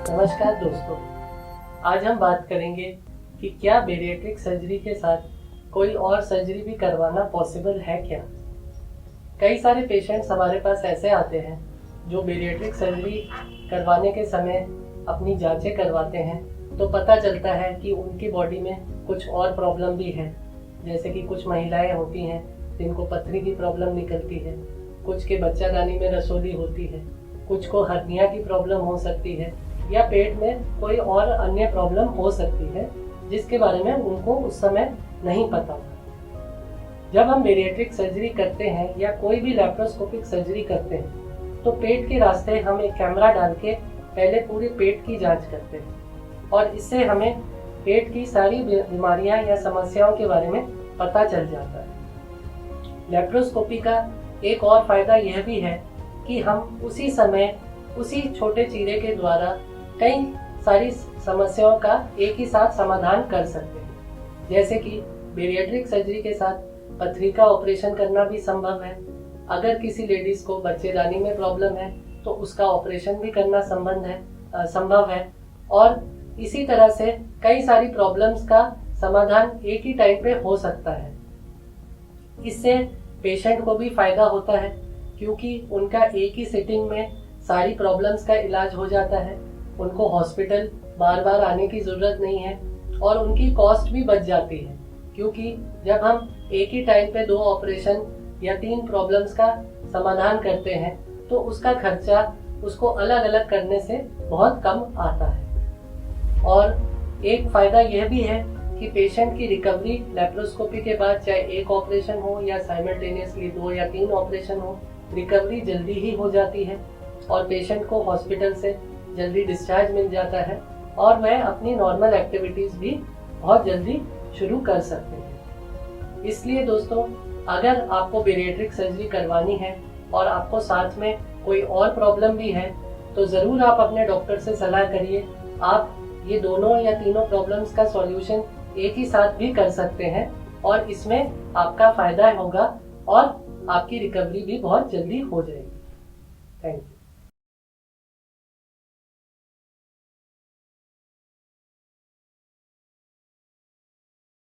नमस्कार दोस्तों, आज हम बात करेंगे कि क्या बेरिएट्रिक सर्जरी के साथ कोई और सर्जरी भी करवाना पॉसिबल है क्या। कई सारे पेशेंट्स हमारे पास ऐसे आते हैं जो बेरिएट्रिक सर्जरी करवाने के समय अपनी जांचें करवाते हैं तो पता चलता है कि उनकी बॉडी में कुछ और प्रॉब्लम भी है। जैसे कि कुछ महिलाएं होती हैं जिनको पथरी की प्रॉब्लम निकलती है, कुछ के बच्चादानी में रसोली होती है, कुछ को हर्निया की प्रॉब्लम हो सकती है या पेट में कोई और अन्य प्रॉब्लम हो सकती है जिसके बारे में उनको उस समय नहीं पता होता। जब हम बेरिएट्रिक सर्जरी करते हैं या कोई भी लैप्रोस्कोपिक सर्जरी करते हैं तो पेट के रास्ते हम एक कैमरा डाल के पहले पूरे पेट की जांच करते हैं और इससे हमें पेट की सारी बीमारियां या समस्याओं के बारे में पता चल जाता है। लैप्रोस्कोपी का एक और फायदा यह भी है कि हम उसी समय उसी छोटे चीरे के द्वारा कई सारी समस्याओं का एक ही साथ समाधान कर सकते हैं। जैसे कि बेरिएट्रिक सर्जरी के साथ पथरी का ऑपरेशन करना भी संभव है। अगर किसी लेडीज को बच्चेदानी में प्रॉब्लम है तो उसका ऑपरेशन भी करना संभव है और इसी तरह से कई सारी प्रॉब्लम्स का समाधान एक ही टाइम पे हो सकता है। इससे पेशेंट को भी फायदा होता है क्योंकि उनका एक ही सिटिंग में सारी प्रॉब्लम्स का इलाज हो जाता है। उनको हॉस्पिटल बार बार आने की ज़रूरत नहीं है और उनकी कॉस्ट भी बच जाती है क्योंकि जब हम एक ही टाइम पे 2 ऑपरेशन या 3 प्रॉब्लम्स का समाधान करते हैं तो उसका खर्चा उसको अलग अलग करने से बहुत कम आता है। और एक फ़ायदा यह भी है कि पेशेंट की रिकवरी लैप्रोस्कोपी के बाद चाहे एक ऑपरेशन हो या साइमल्टेनियसली 2 या 3 ऑपरेशन हो, रिकवरी जल्दी ही हो जाती है और पेशेंट को हॉस्पिटल से जल्दी डिस्चार्ज मिल जाता है और वह अपनी नॉर्मल एक्टिविटीज भी बहुत जल्दी शुरू कर सकते हैं। इसलिए दोस्तों, अगर आपको बेरिएट्रिक सर्जरी करवानी है और आपको साथ में कोई और प्रॉब्लम भी है तो ज़रूर आप अपने डॉक्टर से सलाह करिए। आप ये दोनों या तीनों प्रॉब्लम्स का सॉल्यूशन एक ही साथ भी कर सकते हैं और इसमें आपका फायदा होगा और आपकी रिकवरी भी बहुत जल्दी हो जाएगी। Thank you.